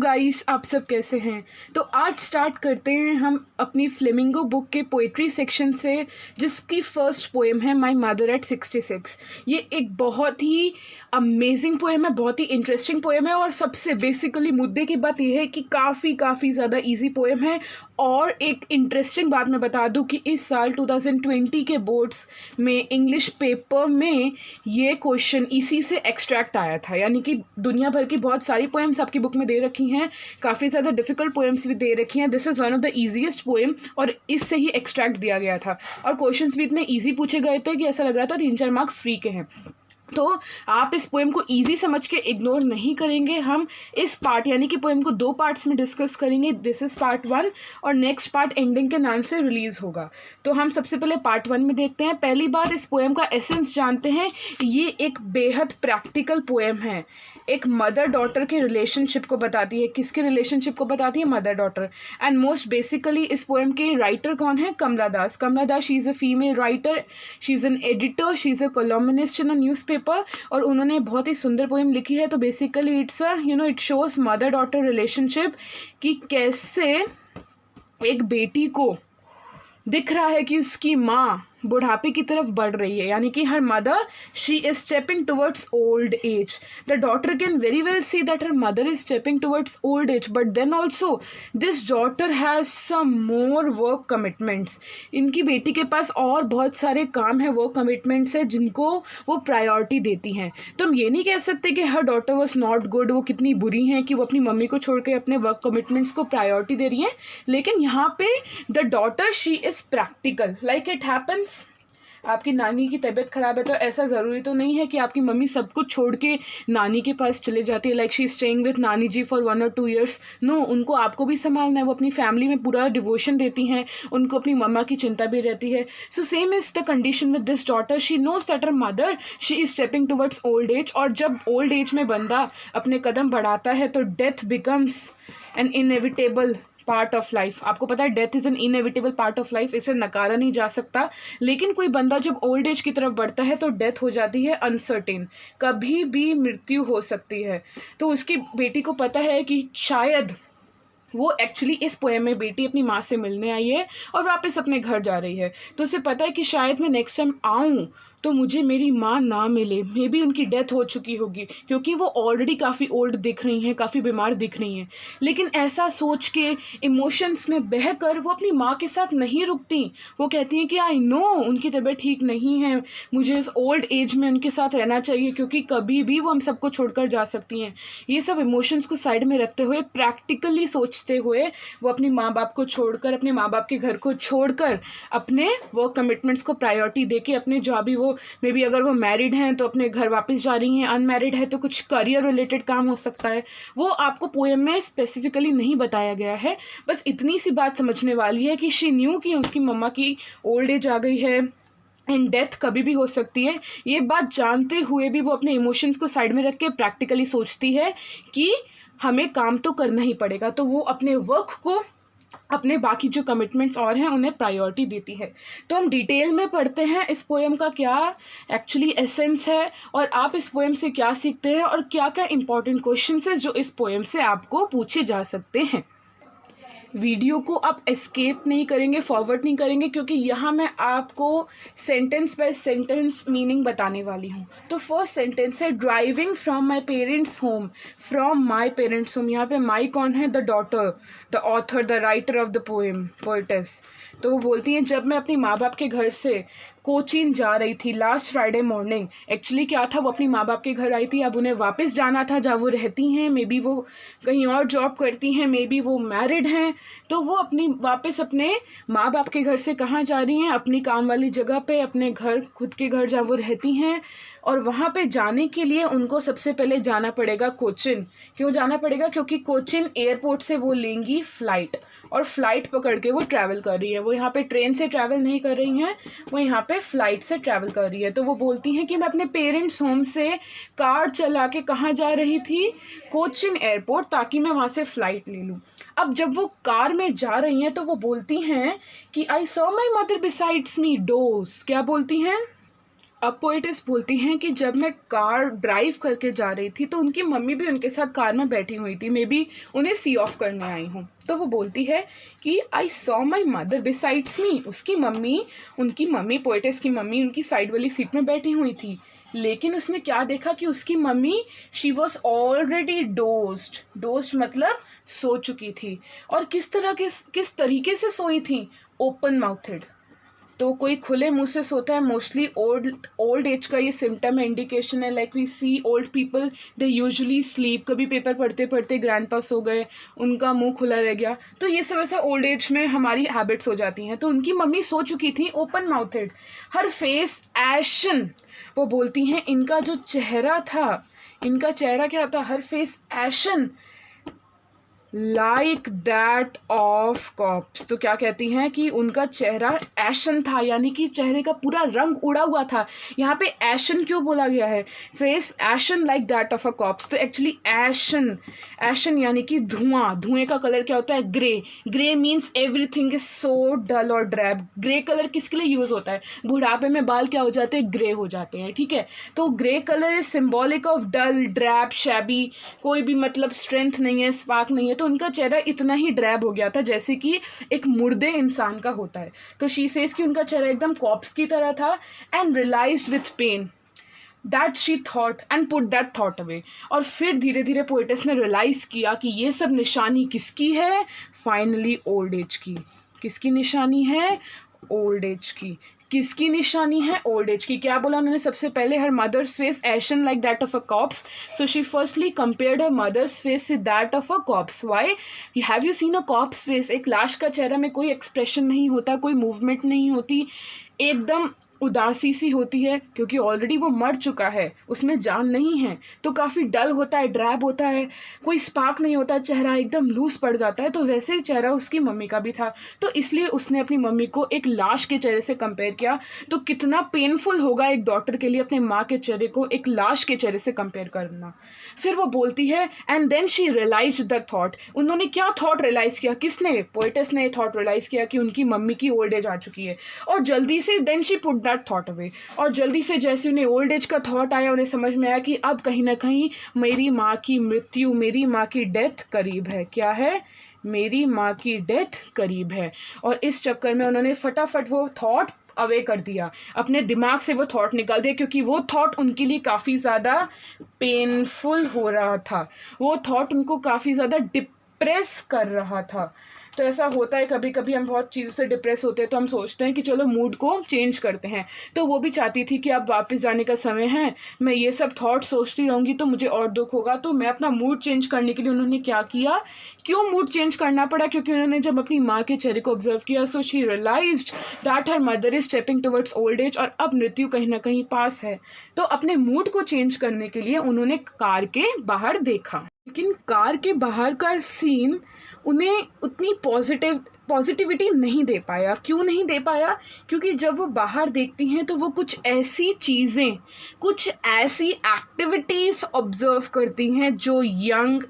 Guys, आप सब कैसे हैं। तो आज स्टार्ट करते हैं हम अपनी फ्लेमिंगो बुक के पोइट्री सेक्शन से, जिसकी फर्स्ट पोएम है माय मदर एट 66। ये एक बहुत ही अमेजिंग पोएम है, बहुत ही इंटरेस्टिंग पोएम है। और सबसे बेसिकली मुद्दे की बात यह है कि काफ़ी ज़्यादा इजी पोएम है। और एक इंटरेस्टिंग बात मैं बता दूं कि इस साल 2020 के बोर्ड्स में इंग्लिश पेपर में ये क्वेश्चन इसी से एक्सट्रैक्ट आया था। यानी कि दुनिया भर की बहुत सारी पोएम्स आपकी बुक में दे रखी हैं, काफ़ी ज़्यादा डिफिकल्ट पोएम्स भी दे रखी हैं। This is one of the easiest poem और इससे ही एक्सट्रैक्ट दिया गया था। और क्वेश्चंस भी इतने ईजी पूछे गए थे कि ऐसा लग रहा था 3-4 मार्क्स फ्री के हैं। तो आप इस पोएम को इजी समझ के इग्नोर नहीं करेंगे। हम इस पार्ट यानी कि पोएम को 2 पार्ट्स में डिस्कस करेंगे। दिस इज़ पार्ट 1 और नेक्स्ट पार्ट एंडिंग के नाम से रिलीज़ होगा। तो हम सबसे पहले पार्ट 1 में देखते हैं। पहली बात, इस पोएम का एसेंस जानते हैं। ये एक बेहद प्रैक्टिकल पोएम है। एक मदर डॉटर के रिलेशनशिप को बताती है। किसके रिलेशनशिप को बताती है? Mother daughter. And most basically इस पोएम के राइटर कौन है? Kamala Das. Kamala Das, she is a female writer, she is an editor, she is a columnist in a newspaper. और उन्होंने बहुत ही सुंदर पोएम लिखी है। तो basically it's it shows mother daughter relationship कि कैसे एक बेटी को दिख रहा है कि उसकी माँ बुढ़ापे की तरफ बढ़ रही है। यानी कि her mother, she is stepping towards old age. The daughter can very well see that her mother is stepping towards old age, but then also this daughter has some more work commitments. इनकी बेटी के पास और बहुत सारे काम है, work commitments है, जिनको वो प्रायोरिटी देती हैं। तो हम ये नहीं कह सकते कि हर डॉटर वॉज नॉट गुड, वो कितनी बुरी हैं कि वो अपनी मम्मी को छोड़ के अपने वर्क कमिटमेंट्स को प्रायोरिटी दे रही हैं। लेकिन यहाँ पे the daughter, she is practical. Like it happens, आपकी नानी की तबीयत ख़राब है तो ऐसा ज़रूरी तो नहीं है कि आपकी मम्मी सब कुछ छोड़ के नानी के पास चले जाती है। लाइक शी स्टेइंग विथ नानी जी फॉर 1 or 2 years। नो, उनको आपको भी संभालना है। वो अपनी फैमिली में पूरा डिवोशन देती हैं, उनको अपनी मम्मा की चिंता भी रहती है। So same is the condition with this daughter. She knows that her mother, she is stepping towards old age. और जब ओल्ड एज में बंदा अपने कदम बढ़ाता है तो death becomes N inevitable part of life. आपको पता है death is an inevitable part of life, इसे नकारा नहीं जा सकता। लेकिन कोई बंदा जब ओल्ड एज की तरफ बढ़ता है तो डेथ हो जाती है अनसर्टेन, कभी भी मृत्यु हो सकती है। तो उसकी बेटी को पता है कि शायद वो एक्चुअली इस पोएम में बेटी अपनी माँ से मिलने आई है और वापस अपने घर जा रही है। तो उसे पता है कि शायद मैं नेक्स्ट टाइम आऊँ तो मुझे मेरी माँ ना मिले, मे बी उनकी डेथ हो चुकी होगी, क्योंकि वो ऑलरेडी काफ़ी ओल्ड दिख रही हैं, काफ़ी बीमार दिख रही हैं। लेकिन ऐसा सोच के इमोशंस में बहकर वो अपनी माँ के साथ नहीं रुकती। वो कहती हैं कि आई नो उनकी तबीयत ठीक नहीं है, मुझे इस ओल्ड एज में उनके साथ रहना चाहिए, क्योंकि कभी भी वो हम सबको छोड़कर जा सकती हैं। ये सब इमोशंस को साइड में रखते हुए, प्रैक्टिकली सोचते हुए, वो अपनी माँ बाप को छोड़कर, अपने माँ बाप के घर को छोड़कर, अपने वर्क कमिटमेंट्स को प्रायोरिटी देके, अपने जहाँ भी वो मे बी अगर वो मैरिड हैं तो अपने घर वापस जा रही हैं, अनमैरिड है तो कुछ करियर रिलेटेड काम हो सकता है। वो आपको पोएम में स्पेसिफिकली नहीं बताया गया है। बस इतनी सी बात समझने वाली है कि शी न्यू कि उसकी मम्मा की ओल्ड एज आ गई है एंड डेथ कभी भी हो सकती है। ये बात जानते हुए भी वो अपने इमोशंस को साइड में रख के प्रैक्टिकली सोचती है कि हमें काम तो करना ही पड़ेगा। तो वो अपने वर्क को, अपने बाकी जो कमिटमेंट्स और हैं, उन्हें प्रायोरिटी देती है। तो हम डिटेल में पढ़ते हैं इस पोएम का क्या एक्चुअली एसेंस है और आप इस पोएम से क्या सीखते हैं और क्या क्या इंपॉर्टेंट क्वेश्चंस हैं जो इस पोएम से आपको पूछे जा सकते हैं। वीडियो को आप एस्केप नहीं करेंगे, फॉरवर्ड नहीं करेंगे, क्योंकि यहाँ मैं आपको सेंटेंस बाय सेंटेंस मीनिंग बताने वाली हूँ। तो फर्स्ट सेंटेंस है driving from my parents home. From my parents home, यहाँ पे माई कौन है? The daughter, the author, the writer of the poem, poetess. तो वो बोलती हैं जब मैं अपनी माँ बाप के घर से कोचीन जा रही थी लास्ट फ्राइडे मॉर्निंग। एक्चुअली क्या था, वो अपनी माँ बाप के घर आई थी, अब उन्हें वापस जाना था जहाँ वो रहती हैं। मे बी वो कहीं और जॉब करती हैं, मे बी वो मैरिड हैं। तो वो अपनी वापस अपने माँ बाप के घर से कहाँ जा रही हैं? अपनी काम वाली जगह पे, अपने घर, खुद के घर जहाँ वो रहती हैं। और वहाँ पे जाने के लिए उनको सबसे पहले जाना पड़ेगा कोचिन। क्यों जाना पड़ेगा? क्योंकि कोचिन एयरपोर्ट से वो लेंगी फ़्लाइट, और फ्लाइट पकड़ के वो ट्रैवल कर रही है। वो यहाँ पे ट्रेन से ट्रैवल नहीं कर रही हैं, वो यहाँ पे फ़्लाइट से ट्रैवल कर रही है। तो वो बोलती हैं कि मैं अपने पेरेंट्स होम से कार चला के कहाँ जा रही थी? कोचिन एयरपोर्ट, ताकि मैं वहाँ से फ़्लाइट ले लूँ। अब जब वो कार में जा रही हैं तो वो बोलती हैं कि I saw my mother besides me dose. क्या बोलती हैं? अब पोएटिस बोलती हैं कि जब मैं कार ड्राइव करके जा रही थी तो उनकी मम्मी भी उनके साथ कार में बैठी हुई थी, मे बी उन्हें सी ऑफ करने आई हूँ। तो वो बोलती है कि I saw my mother besides me, उनकी मम्मी पोएटिस की मम्मी उनकी साइड वाली सीट में बैठी हुई थी, लेकिन उसने क्या देखा कि उसकी mummy she was already dozed मतलब सो चुकी थी। और किस तरीके से सोई थी? Open mouthed. तो कोई खुले मुंह से सोता है, मोस्टली ओल्ड एज का ये सिम्टम है, इंडिकेशन है। Like we see old people, they usually sleep. कभी पेपर पढ़ते पढ़ते ग्रैंड पास हो गए, उनका मुंह खुला रह गया, तो ये सब ऐसा ओल्ड एज में हमारी हैबिट्स हो जाती हैं। तो उनकी मम्मी सो चुकी थी, ओपन माउथेड, हर फेस एशन। वो बोलती हैं इनका जो चेहरा था, इनका चेहरा क्या था? Her face ashen like that of corpse. तो क्या कहती हैं कि उनका चेहरा एशन था, यानी कि चेहरे का पूरा रंग उड़ा हुआ था। यहाँ पे एशन क्यों बोला गया है? Face ashen like that of a corpse. तो एक्चुअली एशन यानी कि धुएं का कलर क्या होता है? Grey means everything is so dull और ड्रैब। ग्रे कलर किसके लिए यूज होता है? बुढ़ापे में बाल क्या हो जाते हैं? ग्रे हो जाते हैं, ठीक है। तो grey colour is symbolic of dull, drab, shabby, कोई भी मतलब स्ट्रेंथ नहीं है, स्पार्क नहीं है। तो उनका चेहरा इतना ही ड्रैब हो गया था जैसे कि एक मुर्दे इंसान का होता है। तो शी सेज कि उनका चेहरा एकदम कॉप्स की तरह था। And realised with pain that she thought and put that thought away. और फिर धीरे धीरे पोएटिस ने रियलाइज किया कि ये सब निशानी किसकी है? फाइनली ओल्ड एज की। किसकी निशानी है? ओल्ड एज की। किसकी निशानी है? ओल्ड एज की। क्या बोला उन्होंने सबसे पहले? Her mother's face ashen like that of a corpse. So she firstly compared her mother's face with that of a corpse. Why? Have you seen a corpse face? एक लाश का चेहरा में कोई एक्सप्रेशन नहीं होता, कोई मूवमेंट नहीं होती, एकदम उदासी सी होती है, क्योंकि ऑलरेडी वो मर चुका है, उसमें जान नहीं है। तो काफ़ी डल होता है, ड्रैब होता है, कोई स्पार्क नहीं होता, चेहरा एकदम लूज पड़ जाता है। तो वैसे ही चेहरा उसकी मम्मी का भी था। तो इसलिए उसने अपनी मम्मी को एक लाश के चेहरे से कंपेयर किया। तो कितना पेनफुल होगा एक डॉटर के लिए अपने माँ के चेहरे को एक लाश के चेहरे से कंपेयर करना। फिर वो बोलती है and then she realise the thought. उन्होंने क्या थॉट रियलाइज किया? किसने? पोएटिस ने थॉट रियलाइज किया कि उनकी मम्मी की ओल्ड एज आ चुकी है। और जल्दी से then she put that thought away. और जल्दी से जैसे उन्हें ओल्ड एज का थॉट आया, उन्हें समझ में आया कि अब कहीं ना कहीं मेरी माँ की मृत्यु, मेरी माँ की डेथ करीब है। क्या है? मेरी माँ की डेथ करीब है। और इस चक्कर में उन्होंने फटाफट वो थॉट अवे कर दिया, अपने दिमाग से वो थॉट निकाल दिया, क्योंकि वो थॉट उनके लिए काफ़ी ज़्यादा पेनफुल हो रहा था। वो थॉट उनको काफ़ी ज़्यादा डिप्रेस कर रहा था। तो ऐसा होता है कभी कभी, हम बहुत चीज़ों से डिप्रेस होते हैं तो हम सोचते हैं कि चलो मूड को चेंज करते हैं। तो वो भी चाहती थी कि अब वापस जाने का समय है, मैं ये सब थॉट सोचती रहूँगी तो मुझे और दुख होगा। तो मैं अपना मूड चेंज करने के लिए उन्होंने क्या किया? क्यों मूड चेंज करना पड़ा? क्योंकि उन्होंने जब अपनी माँ के चेहरे को ऑब्जर्व किया, so she realised that her mother is stepping towards old age, और अब मृत्यु कहीं ना कहीं पास है। तो अपने मूड को चेंज करने के लिए उन्होंने कार के बाहर देखा, लेकिन कार के बाहर का सीन उन्हें उतनी पॉजिटिविटी नहीं दे पाया। क्यों नहीं दे पाया? क्योंकि जब वो बाहर देखती हैं तो वो कुछ ऐसी चीज़ें, कुछ ऐसी एक्टिविटीज़ ऑब्जर्व करती हैं जो young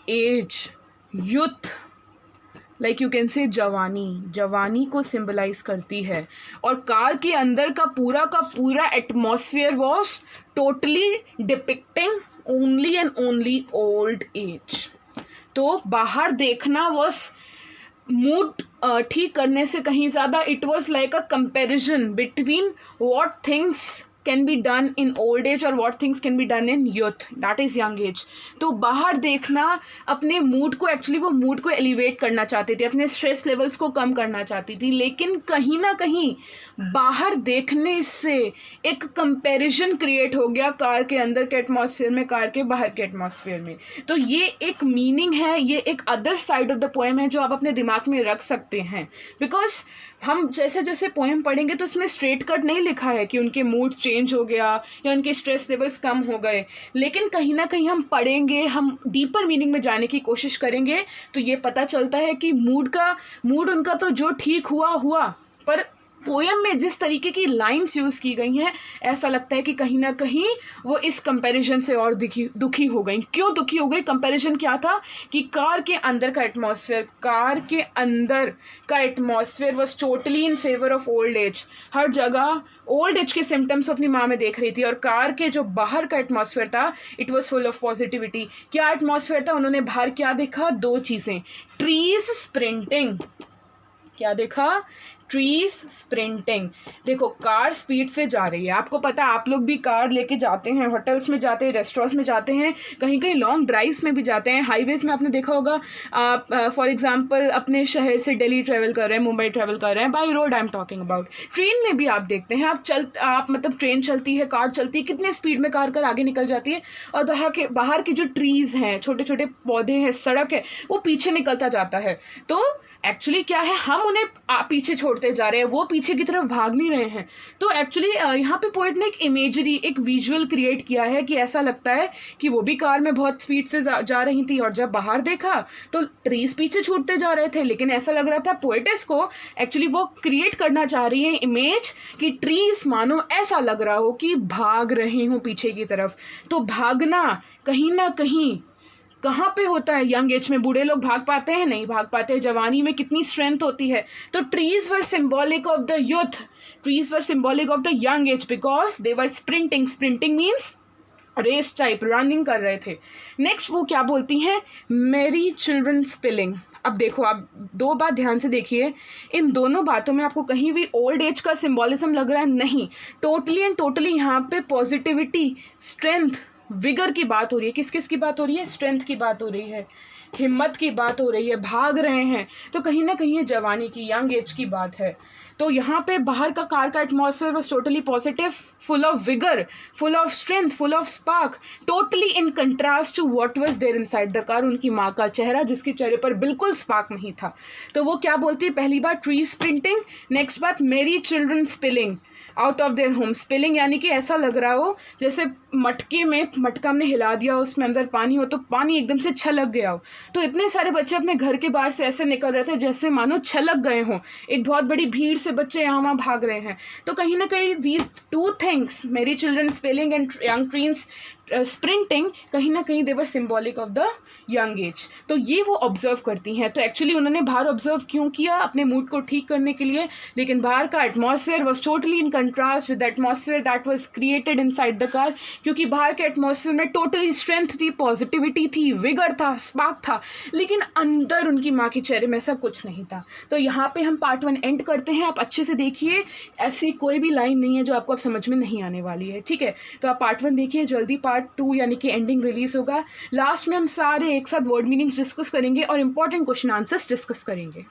age, youth, like you can say जवानी को सिंबलाइज करती है। और कार के अंदर का पूरा atmosphere was totally depicting only and only old age. तो बाहर देखना वॉज मूड ठीक करने से कहीं ज़्यादा, it was like a comparison between what things can be done in old age और what things can be done in youth, that is young age. तो बाहर देखना अपने मूड को, एक्चुअली वो मूड को एलिवेट करना चाहती थी, अपने स्ट्रेस लेवल्स को कम करना चाहती थी, लेकिन कहीं ना कहीं बाहर देखने से एक कंपैरिजन क्रिएट हो गया कार के अंदर के एटमॉस्फेयर में, कार के बाहर के एटमॉस्फेयर में। तो ये एक मीनिंग है, ये एक other side of the poem है जो आप अपने दिमाग में रख सकते हैं। बिकॉज हम जैसे जैसे पोएम पढ़ेंगे तो उसमें स्ट्रेट कट नहीं लिखा है कि उनके मूड चेंज हो गया या उनके स्ट्रेस लेवल्स कम हो गए, लेकिन कहीं ना कहीं हम पढ़ेंगे, हम डीपर मीनिंग में जाने की कोशिश करेंगे तो ये पता चलता है कि मूड उनका तो जो ठीक हुआ, पर पोएम में जिस तरीके की लाइंस यूज़ की गई हैं, ऐसा लगता है कि कहीं ना कहीं वो इस कंपैरिजन से और दुखी हो गई। क्यों दुखी हो गई? कंपैरिजन क्या था कि कार के अंदर का atmosphere was totally in favour of old age. हर जगह ओल्ड एज के सिम्टम्स अपनी माँ में देख रही थी, और कार के जो बाहर का एटमॉस्फेयर था, it was full of positivity. क्या एटमॉस्फेयर था? उन्होंने बाहर क्या देखा? दो चीज़ें, ट्रीज स्प्रिंटिंग। क्या देखा? Trees sprinting. देखो, कार स्पीड से जा रही है, आपको पता है, आप लोग भी कार लेके जाते हैं, होटल्स में जाते हैं, रेस्टोरेंट्स में जाते हैं, कहीं कहीं लॉन्ग ड्राइव्स में भी जाते हैं, हाईवेज में आपने देखा होगा। आप फॉर एग्जांपल अपने शहर से दिल्ली ट्रैवल कर रहे हैं, मुंबई ट्रैवल कर रहे हैं, by road I am talking about. Train में भी आप देखते हैं, आप मतलब ट्रेन चलती है, कार चलती है, कितने स्पीड में कार आगे निकल जाती है, और बाहर के जो ट्रीज़ हैं, छोटे छोटे पौधे हैं, सड़क है, वो पीछे निकलता जाता है। तो एक्चुअली क्या है, हम उन्हें पीछे छोड़ते जा रहे हैं, वो पीछे की तरफ भाग नहीं रहे हैं। तो एक्चुअली यहाँ पे पोएट ने एक इमेजरी, एक विजुअल क्रिएट किया है कि ऐसा लगता है कि वो भी कार में बहुत स्पीड से जा रही थी, और जब बाहर देखा तो ट्रीज पीछे छूटते जा रहे थे। लेकिन ऐसा लग रहा था पोएटेस को, एक्चुअली वो क्रिएट करना चाह रही है इमेज कि ट्रीज मानो ऐसा लग रहा हो कि भाग रहे हों पीछे की तरफ। तो भागना कहीं ना कहीं कहाँ पे होता है? यंग एज में। बूढ़े लोग भाग पाते हैं? नहीं भाग पाते। जवानी में कितनी स्ट्रेंथ होती है। तो trees were symbolic of the youth, trees were symbolic of the young age, because they were sprinting means race type, running कर रहे थे। नेक्स्ट वो क्या बोलती हैं? मेरी चिल्ड्रन स्पिलिंग। अब देखो, आप दो बात ध्यान से देखिए, इन दोनों बातों में आपको कहीं भी ओल्ड एज का सिंबॉलिज्म लग रहा है? नहीं, टोटली एंड टोटली यहाँ पे पॉजिटिविटी, स्ट्रेंथ, विगर की बात हो रही है। किस किस की बात हो रही है? स्ट्रेंथ की बात हो रही है, हिम्मत की बात हो रही है, भाग रहे हैं। तो कहीं ना कहीं ये जवानी की, यंग एज की बात है। तो यहाँ पे बाहर का कार का atmosphere was totally positive, full of vigour, full of strength, full of spark, totally in contrast to what was there inside the car. उनकी माँ का चेहरा, जिसके चेहरे पर बिल्कुल स्पार्क नहीं था। तो वो क्या बोलती है? पहली बात ट्री स्प्रिंटिंग, नेक्स्ट बात मेरी children spilling out of their home. Spilling यानी कि ऐसा लग रहा हो जैसे मटके में, मटका हमने हिला दिया, उसमें अंदर पानी हो, तो पानी एकदम से छलक गया हो। तो इतने सारे बच्चे अपने घर के बाहर से ऐसे निकल रहे थे जैसे मानो छलक गए हों। एक बहुत बड़ी भीड़ से बच्चे यहाँ वहाँ भाग रहे हैं। तो कहीं ना कहीं these two things, merry children spilling and young trees sprinting, कहीं ना कहीं they were symbolic of the young age. तो ये वो ऑब्जर्व करती हैं। तो एक्चुअली उन्होंने बाहर ऑब्जर्व क्यों किया? अपने मूड को ठीक करने के लिए। लेकिन बाहर का atmosphere was totally in contrast with the atmosphere that was created inside the car, क्योंकि बाहर के एटमॉस्फेयर में टोटली स्ट्रेंथ थी, पॉजिटिविटी थी, विगर था, स्पार्क था, लेकिन अंदर उनकी माँ के चेहरे में ऐसा कुछ नहीं था। तो यहाँ पे हम पार्ट 1 एंड करते हैं। आप अच्छे से देखिए, ऐसी कोई भी लाइन नहीं है जो आपको अब समझ में नहीं आने वाली है, ठीक है? तो आप पार्ट 1 देखिए, जल्दी पार्ट 2 यानी कि एंडिंग रिलीज होगा। लास्ट में हम सारे एक साथ वर्ड मीनिंग्स डिस्कस करेंगे और इंपॉर्टेंट क्वेश्चन आंसर्स डिस्कस करेंगे।